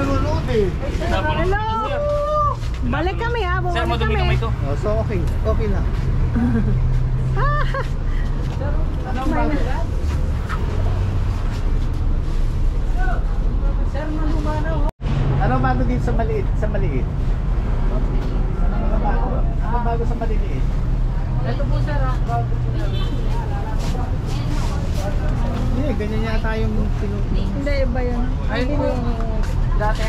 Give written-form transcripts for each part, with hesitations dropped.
nanonood eh. Hello! Balik kami ha, bumalik kami. Oh, so okay, okay lang. Anong bago? Sir, manumanaw. Ano bago dito sa maliit? Sa maliit? Ano bago? Ano bago sa maliit? Ito po sir ha, bago po namin. Hindi, ganyan yata yung Hindi, iba yun. Ay, ito yung dati.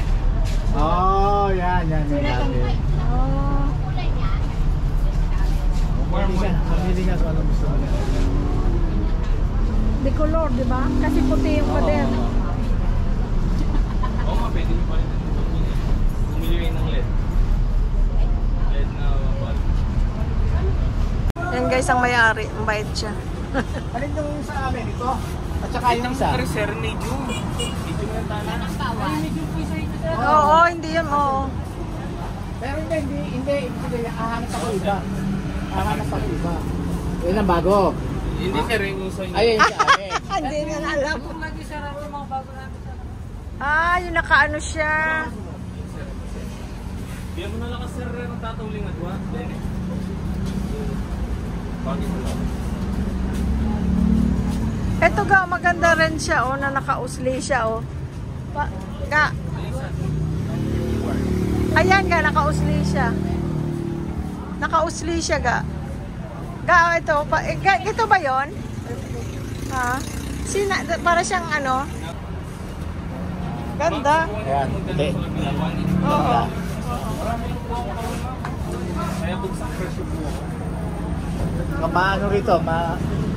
oh, yan yung dati. Oh. Mamili nga kung ano gusto mo niya. Di color, di ba? Kasi puti yung pader. Oo nga, pwede nyo pa rin. Bumili kayo ng LED. LED na wall. Yan guys, ang may-ari. Ang bait siya. Alin yung sa amin ito? At saka yung isa? Ito sir, medium. Medium yung tanan. Ay, medium po isa ito. Oo, hindi yan, oo. Pero hindi. Ahanap ako iba. Ahanap ako iba. Yun ang bago. Hindi sir, yung uso nyo. Ayun yung sa amin. Hindi na alam. Kung nag-isara yung mga bago namin sir. Ah, yung nakaano siya. Biyan mo na lang sir, yung tatawling at wa. Bakit mo lang? Ito ga, maganda rin siya, oh, na nakausli siya, oh. Ga. Ayan ga, nakausli siya. Nakausli siya ga. Ga, ito. Ito ba yon? Ha? Para siyang ano? Ganda. Ayan, hindi. Oo. Kaya buksan presyo po. Maano rito,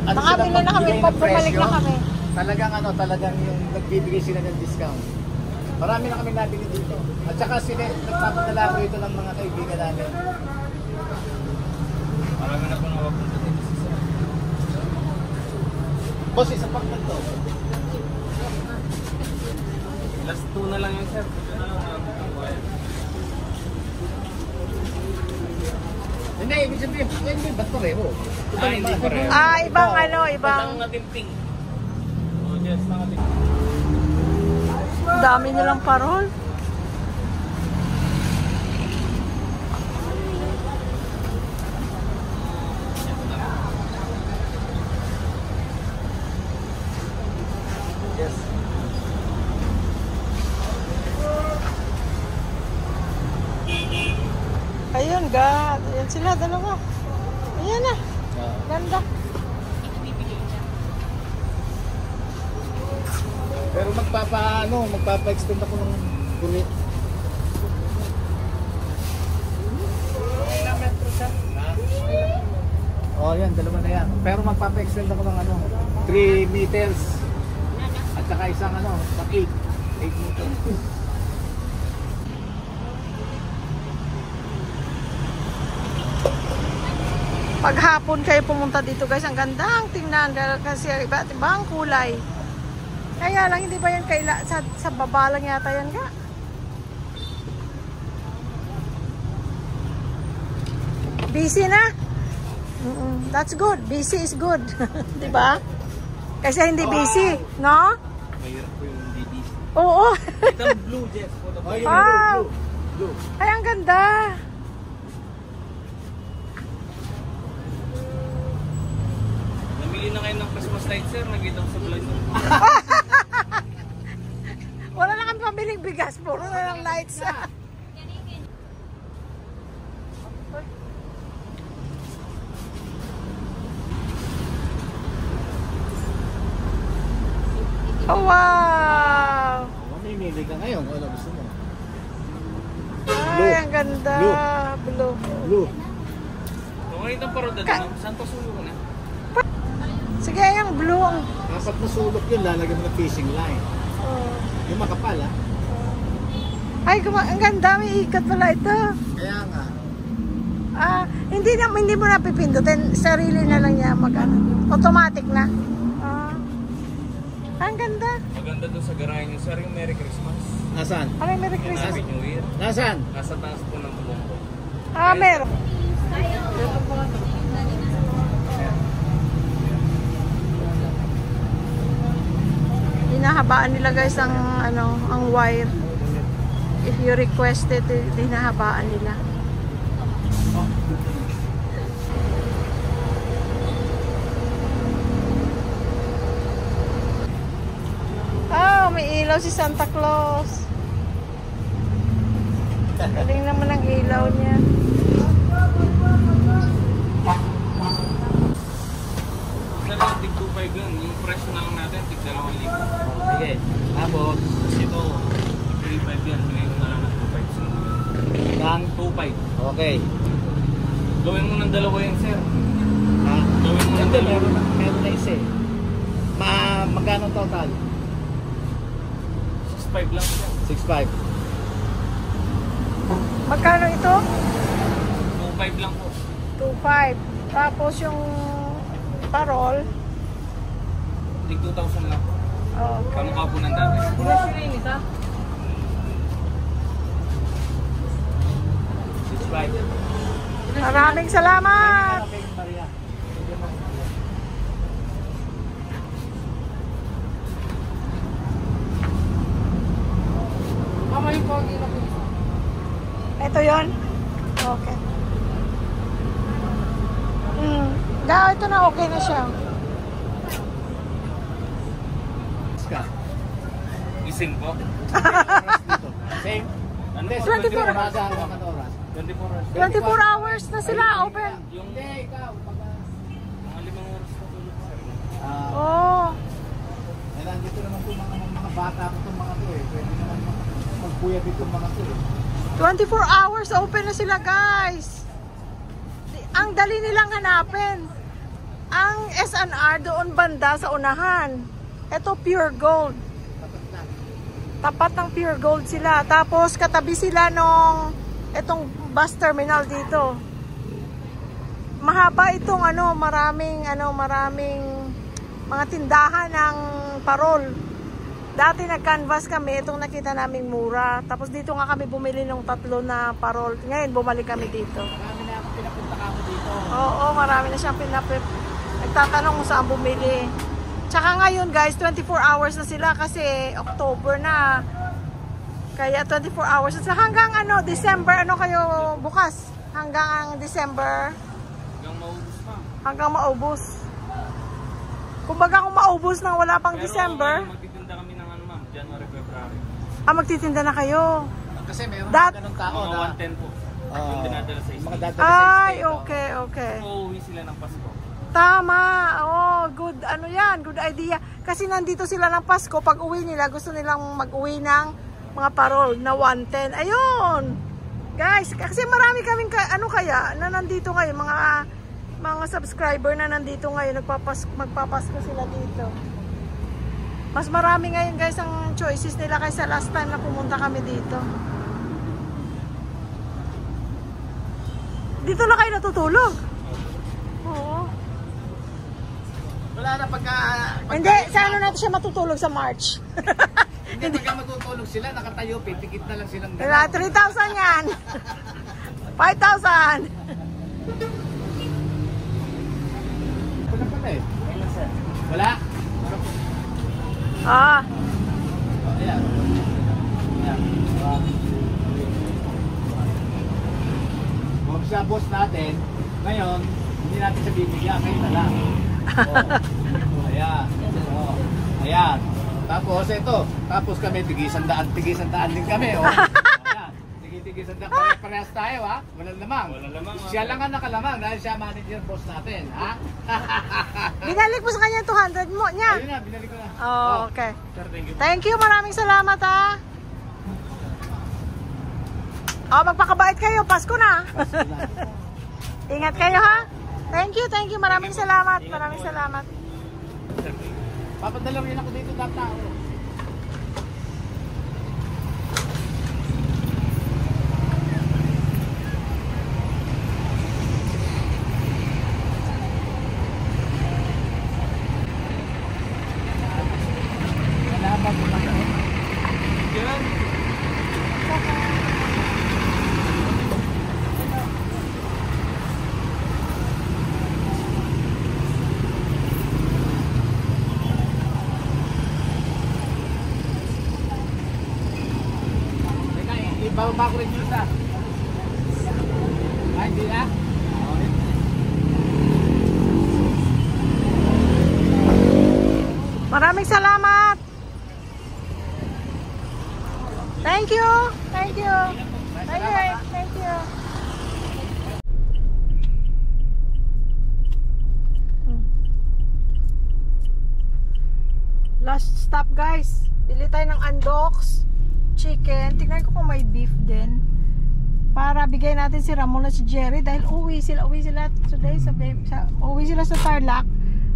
Makabili na kami, bumalik na kami. Talagang yung nagbibigay sila ng discount. Marami na kami nabili dito. At saka sila, nagpapadala ko ito ng mga kaibigan namin. Marami na pong nawapunta dito sa sir. Boss, isa pang ganito. Last 2 na lang yun sir. Ito na lang ang bayad. Hindi, ibig sabihin, hindi, ba't pareho? Hindi pareho. Ah, ibang ano, ibang. Patang natin pink. Oh, yes, natin. Dami nilang parol. Yes. Ayun ga. Ayan sila, dalawa. Ayan na. Ganda. Pero magpapa-extend ako ng kulit. Oh, yan, dalawa na yan. Pero magpapa-extend ako ng 3 meters. At saka isang pang 8 meters. Paghapon kayo pumunta dito guys, ang gandang tingnan kasi iba't ibang kulay. Kaya lang hindi ba yan sa baba lang yata yan ga? Busy na? That's good. Busy is good. Di ba? Kasi hindi busy, no? Mahirap po yung DD. Oo. Ito ang blue, Jess. Wow. Blue. Ay, ang ganda. Namili na kayo ng Christmas light, sir. Nakita ko sa vlog. Wala na kami pabiling bigas. Puro na lang lights. Oh, wow! Mamimili ka ngayon kung ano gusto mo. Ay, ang ganda. Blue. Blue. Kung ngayon ang paroda doon, saan pa sulo ko na? Sige, yung blue. Dapat masulok yun, lalagyan mo ng fishing line. Yung makapal, ha? Ay, ang ganda. May ikat pala ito. Kaya nga. Hindi mo na pipindutin. Sarili na lang niya automatic na. Ang ganda. Maganda doon sa garahe niyo, sir, yung Merry Christmas. Nasaan? Ay, Merry Christmas. Happy New Year. Nasaan? Nasa taas po ng bulong ko. Meron. Hinahabaan nila guys ang wire. If you requested, dinahabaan nila. Oh, may ilaw si Santa Claus. Galing naman ang ilaw niya. Sir, yung tig 2.5 yun. Yung price na lang natin, tig 2,000. Sige. Tapos, Ito, 3.5 yan. Ngayon na lang ng 2.5. ng 2.5. okay. Gawin mo ng dalawa yan, sir. Ha? Gawin mo ng Hindi, dalawa. meron na isa eh. Magkano total? 6.5 lang siya. 6.5. Magkano ito? 2.5 lang po. 2.5. Tapos yung parol. Tig 2,000 lang po. Oh, okay. Kamukha po ng dati. Maraming salamat! Maria. Mama, yung pogi na po. Ito yon. Okay. Ito na, okay na siya. Gising po. Same. Ano 24 Umaga hanggang oras. 24 hours. 24 hours na sila open. Yung Hindi, ikaw. mga 5 oras na tulog, sir. Oh. Nandito naman po mga bata ko itong mga to eh. Pwede naman magpuya dito mga to eh. 24 hours open na sila, guys. Ang dali nilang hanapin. Ang SNR doon banda sa unahan. Ito pure gold. Tapat ng pure gold sila. Tapos katabi sila nung itong bus terminal dito. Mahaba itong maraming mga tindahan ng parol. Dati nag-canvas kami, itong nakita naming mura. Tapos dito nga kami bumili ng 3 na parol. Ngayon bumalik kami dito. Marami na akong pinapunta ka mo dito. Oo, marami na siyang nagtatanong kung saan bumili. Tsaka ngayon guys, 24 hours na sila kasi October na. Kaya 24 hours. So hanggang December, kayo bukas? Hanggang December? Hanggang maubos pa. Hanggang maubos. Kumbaga kung maubos nang wala pang December. Pero magtitinda kami ng ma'am, January, February. Magtitinda na kayo. Kasi meron That- mga ganong tao Mga na 110 po. Yung dinadala sa mga isip. dadala sa Ay, state, okay, okay. Uuwi sila ng Pasko. Tama. Oh, good. Yan, good idea. Kasi nandito sila ng Pasko. Pag uwi nila, gusto nilang mag-uwi ng mga parol na 110. Ayun. Guys, kasi marami kaming kaya na nandito ngayon, mga subscriber na nandito ngayon, magpapasko sila dito. Mas marami ngayon guys ang choices nila kaysa last time na pumunta kami dito. Dito na kayo natutulog? Oo. Wala na pagka Hindi, sa na siya matutulog sa March? hindi pagka matutulog sila, nakatayo, pitikit na lang silang Diba? 3,000 yan. 5,000. Wala pala eh. Wala? Ah, Ayan. Ayan. Kung siya boss natin, ngayon, hindi natin siya bibigyan, kayo na lang. Ayan. Ayan. Tapos ito, tapos kami tigisandaan din kami. Ayan. Tigisandaan, pare-parehas tayo ha. Walang lamang. Walang lamang. Siya lang ang nakalamang dahil siya manager boss natin, ha? binalik mo sa kanya 200 mo niya. Ayun na, binalik ko na. Oh, okay. Sir, thank you. Thank you, maraming salamat ha. Oh, magpakabait kayo, Pasko na. Ingat kayo ha. Thank you, maraming salamat. Maraming salamat. Papadala rin ako dito ng tao. Salamat po. Yan. bababa ko rin yung isa. Ay, hindi na. Maraming salamat. Thank you. Thank you. Thank you. Thank you. Last stop guys. Bili tayo ng Andox chicken. Tingnan ko kung may beef din. Para bigay natin si Ramon at si Jerry dahil uwi sila today uwi sila sa Tarlac.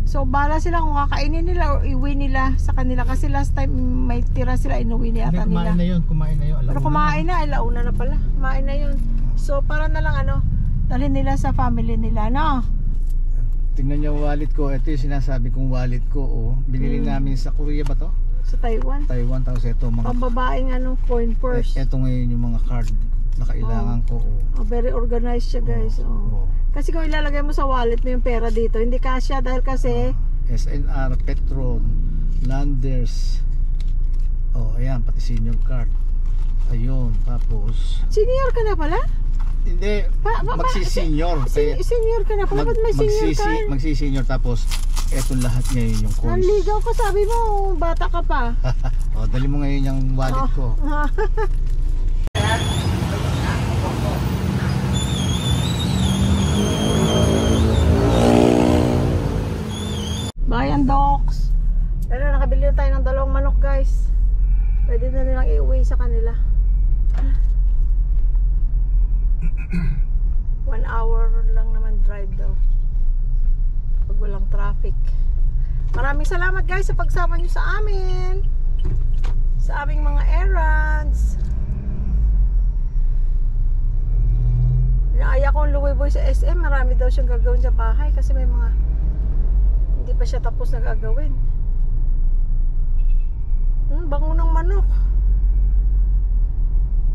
So bala sila kung kakainin nila o iwi nila sa kanila kasi last time may tira sila inuwi niya ata nila. Kumain na yun. Pero kumain na, launa na pala. Kumain na yun. So para na lang dalhin nila sa family nila, no? Tingnan niyo wallet ko. Ito yung sinasabi kong wallet ko. Oh. Binili namin sa Korea ba to? Sa Taiwan. Taiwan. Tapos ito mga Pambabaeng coin purse. ito ngayon yung mga card na kailangan ko. Oh. Very organized siya guys. Oh. Kasi kung ilalagay mo sa wallet mo yung pera dito, hindi kasya dahil kasi SNR, Petron, Landers. Oh, ayan, pati senior card. Ayun, tapos senior ka na pala? hindi, magsi-senior. Senior ka na pala, ba't may senior card? Magsi-senior tapos eto lahat ngayon yung coins. Nanligaw ka, sabi mo, bata ka pa. Oh, dali mo ngayon yung wallet ko. Bayan Docs. Pero nakabili na tayo ng 2 manok guys. Pwede na nilang iuwi sa kanila. 1 hour lang naman drive daw pag walang traffic. Maraming salamat guys sa pagsama nyo sa amin, sa aming mga errands. Inaaya ko ang Luwiboy sa SM. Marami daw siyang gagawin sa bahay kasi may mga hindi pa siya tapos na gagawin. Bango ng manok.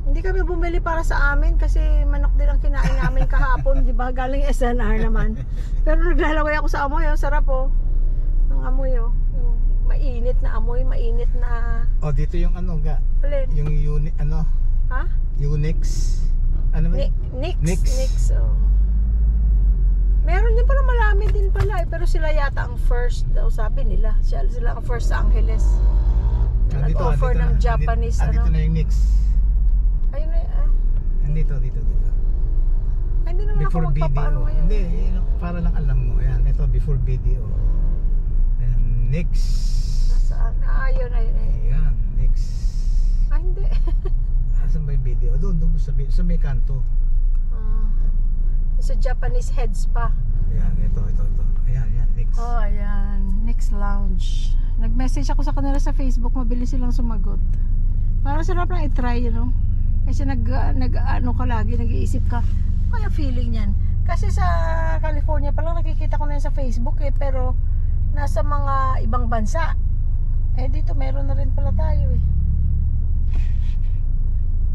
Hindi kami bumili para sa amin kasi manok din ang kinain namin kahapon, di ba? Galing SNR naman. Pero naglalaway ako sa amoy, sarap ng amoy, yung mainit na amoy, mainit na. Oh, dito yung Alin? yung unit Ha? Unix. Ano ba? Nix. Oh. Meron din pala, marami din pala pero sila yata ang first daw, sabi nila. Sila ang first sa Angeles. Nag-offer ng Japanese Dito na yung Nix. Ayun na Dito. Ay, hindi naman Before ako magpapaano ngayon. Hindi, para lang alam mo. Ayan, ito before video. Ayan, Nix. Nasaan? Ayun. Ayan, Nix. Ay, hindi. Asan ba yung video? Doon sa may kanto. Sa Japanese heads pa. Ayan, ito. Ayan, Nix. Oh, ayan. Nix Lounge. Nag-message ako sa kanila sa Facebook, mabilis silang sumagot. Parang sarap lang i-try, Kasi nag-ano ka lagi, nag-iisip ka, kaya feeling yan. Kasi sa California pa lang nakikita ko na yan sa Facebook pero nasa mga ibang bansa. Dito meron na rin pala tayo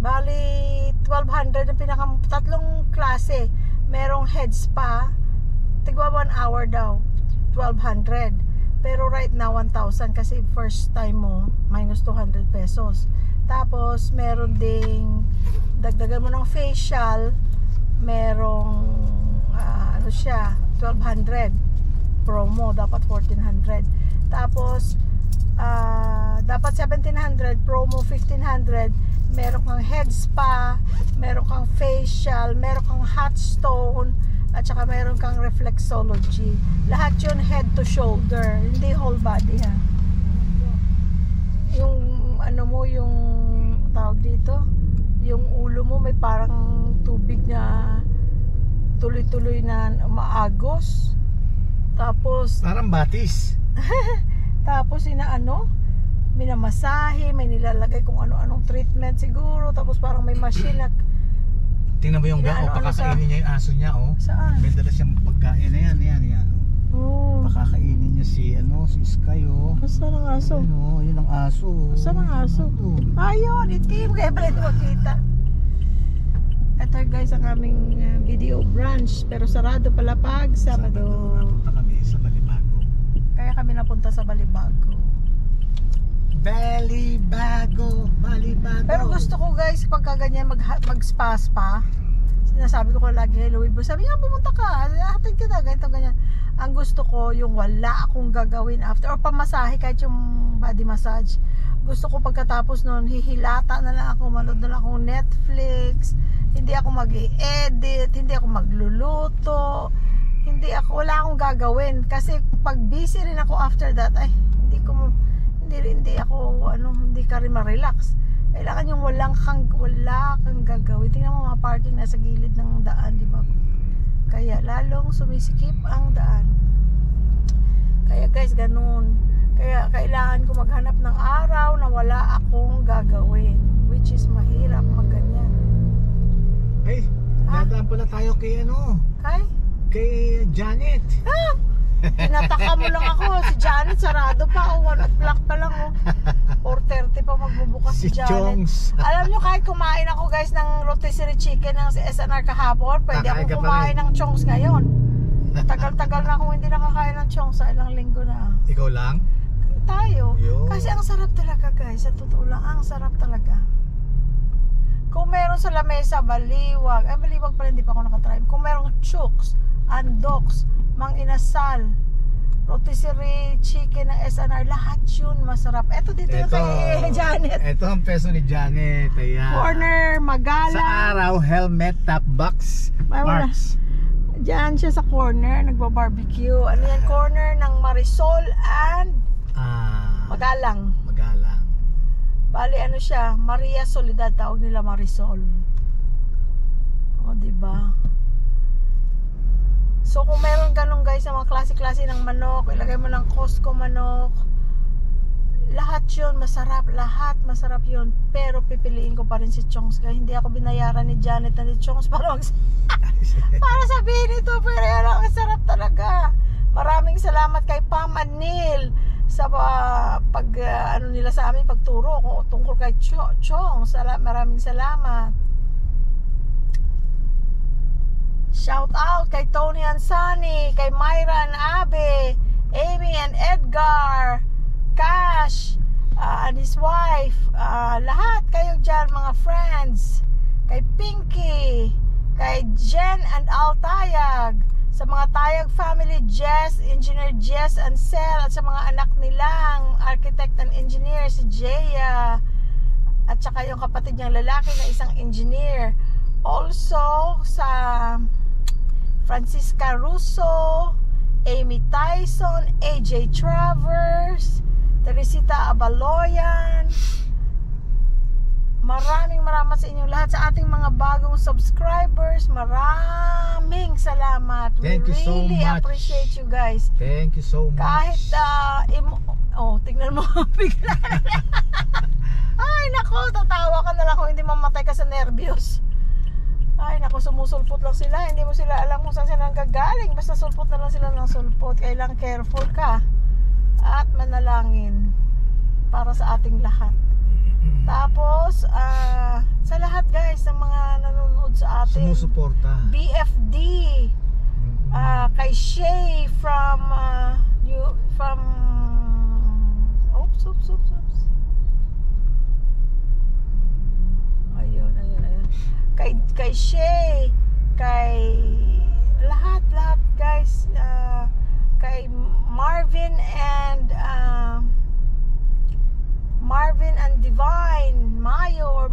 Bali, 1,200 ang tatlong klase. Merong head spa, tigwa 1 hour daw, 1,200. Pero right now, 1,000 kasi first time mo, minus 200 pesos. Tapos, meron ding, dagdagan mo ng facial, merong, 1,200. Promo, dapat 1,400. Tapos, dapat 1,700, promo 1,500. Meron kang head spa, meron kang facial, meron kang hot stone, at saka meron kang reflexology. Lahat yun head to shoulder, hindi whole body Yung yung tawag dito, yung ulo mo may parang tubig na tuloy-tuloy na maagos. Tapos parang batis. Tapos minamasahe, may nilalagay kung ano-anong treatment siguro. Tapos parang may machine na tingnan mo yung pakakainin niya yung aso niya Saan? May dala siyang pagkain. Ayan. Pakakainin niya si Sky Saan ang aso? Yun ang aso. Saan ang aso? Ayun, itim. Kaya pala ito makita. Ito guys ang aming video branch. Pero sarado pala pag Sabado. Napunta kami sa Balibago. Kaya kami napunta sa Balibago. Balibago. Pero gusto ko guys, pagka ganyan mag-spa-spa, sinasabi ko lagi kay Louie, sabi niya, pumunta ka, hatid kita, ganito, ganyan. Ang gusto ko, yung wala akong gagawin after, or pamasahe, kahit yung body massage. Gusto ko pagkatapos nun, hihilata na lang ako, manood na lang ako Netflix, hindi ako mag-i-edit, hindi ako magluluto, wala akong gagawin. Kasi pag busy rin ako after that, ay, hindi ka rin ma-relax. Kailangan yung wala kang gagawin. Tingnan mo mga parking nasa gilid ng daan, di ba? Kaya lalong sumisikip ang daan. Kaya guys, ganun. Kaya kailangan ko maghanap ng araw na wala akong gagawin, which is mahirap magganyan. Ay, dadaan pala tayo kay kay Janet. Tinataka mo lang ako. Si Janet sarado pa. 1 o'clock pa lang. 4:30 pa magbubukas si Janet. Chongs. Alam nyo, kahit kumain ako guys ng rotisserie chicken ng SNR kahapon, pwede ako kumain ng chongs ngayon. Tagal-tagal na akong hindi nakakain ng chongs. Sa ilang linggo na. Ikaw lang? Tayo. Yo. Kasi ang sarap talaga guys. Sa totoo lang, ang sarap talaga. Kung meron sa lamesa, baliwag. Ay, baliwag pala, hindi pa ako nakatry. Kung meron chooks, andoks, mang inasal, rotisserie chicken ng SNR, lahat yun masarap. Eto dito yung kay Janet. Ito ang peso ni Janet. Ayan. Corner, Magala. Sa araw, helmet, top box, parts. Diyan siya sa corner, nagba-barbecue. Ano yan, corner ng Marisol and Magalang. Bali, ano siya, Maria Soledad, tawag nila Marisol. O, diba? So, kung meron ganun guys, sa mga klase-klase ng manok, ilagay mo lang Costco manok, lahat yun, masarap. Lahat, masarap yun. Pero, pipiliin ko pa rin si Chongs. Kaya hindi ako binayaran ni Janet na ni Chongs para sabihin ito. Pero yan, ang sarap talaga. Maraming salamat kay Pam and Neil sa ano nila sa amin, pagturo ko tungkol kay Chongs. Maraming salamat. Shout out kay Tony and Sunny, kay Myra and Abe, Amy and Edgar, Cash and his wife, lahat kayo dyan mga friends, kay Pinky, kay Jen and Altayag, sa mga Tayag family, Jess, Engineer Jess and Sel, at sa mga anak nilang architect and engineer, si Jaya, at saka yung kapatid niyang lalaki na isang engineer. Also sa Francisca Russo, Amy Tyson, AJ Travers, Teresita Abaloyan. Maraming sa inyong lahat. Sa ating mga bagong subscribers, maraming salamat. Thank you so much. We really appreciate you guys. Thank you so much. Kahit tignan mo bigla. Ay nako, tatawa ka na lang kung hindi mamatay ka sa nervyos. Ay nako, sumusulpot lang sila. Hindi mo sila alam kung saan sila gagaling. Basta sulpot na lang sila ng sulpot. Kailangan careful ka at manalangin para sa ating lahat. Tapos sa lahat guys ng mga nanonood sa atin, sumusuporta, BFD, kay Shay from ayun kay Shay, kay lahat guys, kay Marvin and Divine, Mayo,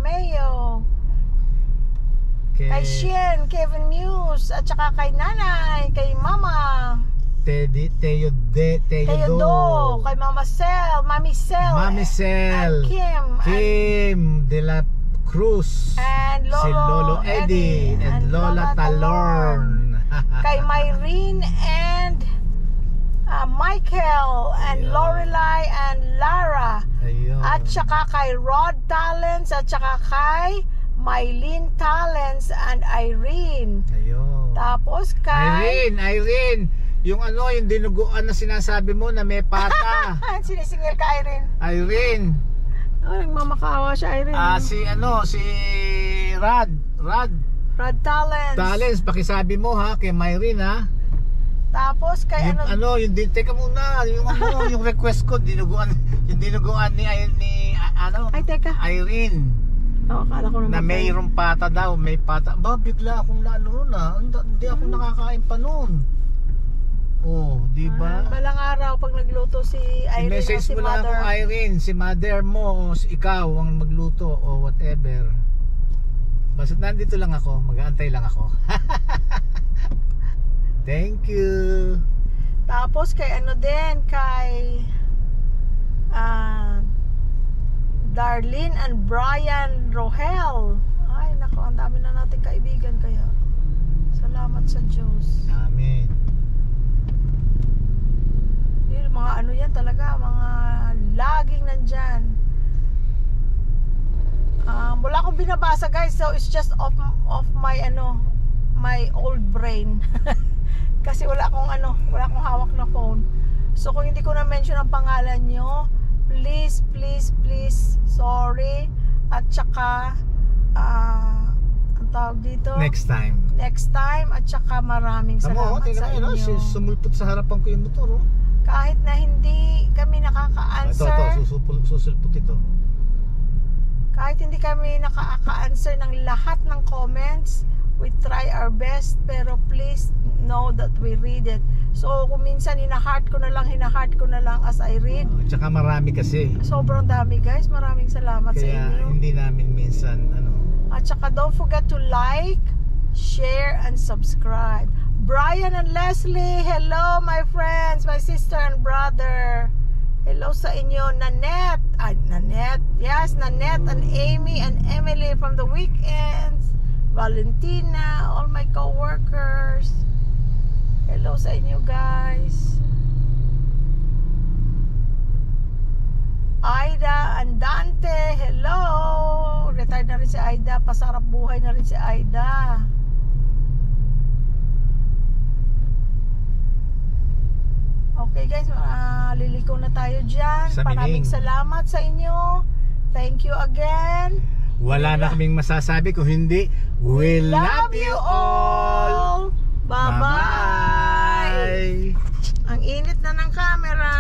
kay Shen, Kevin Muse, at saka kay Nanay, kay Mama Teo Do, kay Mama Sel, Mami Sel, Kim de la Cruz, and si Lolo Eddie, and Lola Talorn, kay Myrene and Michael, and Lorelai and Lara. Ayun. At saka kay Rod Talents, at saka kay Mylene Talents and Irene. Ayun. Tapos kay Irene, yung dinuguan na sinasabi mo na may pata. sinisingil ka Irene. Nagmamakawa siya Irene. Si Rod Talents, pakisabi mo ha kay Myrene ha. Tapos kay teka muna, yung request ko, dinuguan ni ay teka, Irene. Oh, akala ko Na naman. mayroong pata daw, may pata. Ba, bigla akong naano ron ah. Hindi ako nakakain pa noon. Oh, di ba? Balang araw pag nagluto si Irene o I-message si mo lang ako, Mother. Irene, si mother mo, o si ikaw ang magluto o whatever. Basta nandito lang ako, mag-aantay lang ako. Thank you. Tapos kay ano din, kay Darlene and Brian Rohel. Ay, nako, ang dami na nating kaibigan kaya. Salamat sa Diyos. Amen. Yun, mga ano yan talaga, mga laging nandyan. Wala akong binabasa guys, so it's just off my my old brain. Kasi wala akong hawak na phone. So kung hindi ko na mention ang pangalan nyo, please, sorry. At saka ang tawag dito, Next time. at saka maraming salamat sa inyo. Sumulpot sa harapan ko yung motor. Oh. Kahit na hindi kami nakaka-answer, Susulpot ito. kahit hindi kami nakaka-answer ng lahat ng comments, we try our best, pero please know that we read it. So kung minsan hina-heart ko na lang as I read. Tsaka marami kasi. Sobrang dami guys, maraming salamat sa Kaya inyo. hindi namin minsan At saka don't forget to like, share, and subscribe. Brian and Leslie, hello my friends, my sister and brother. Hello sa inyo, Nanette. Yes, Nanette and Amy and Emily from the weekends. Valentina, all my co-workers. Hello sa inyo guys. Aida and Dante, hello. Retired na rin si Aida, pasarap buhay na rin si Aida. Okay guys, liliko na tayo dyan. Sa Maraming miling. salamat sa inyo. Thank you again. Wala na kaming masasabi kung hindi we love you all. Bye-bye. Bye-bye. Ang init na ng camera.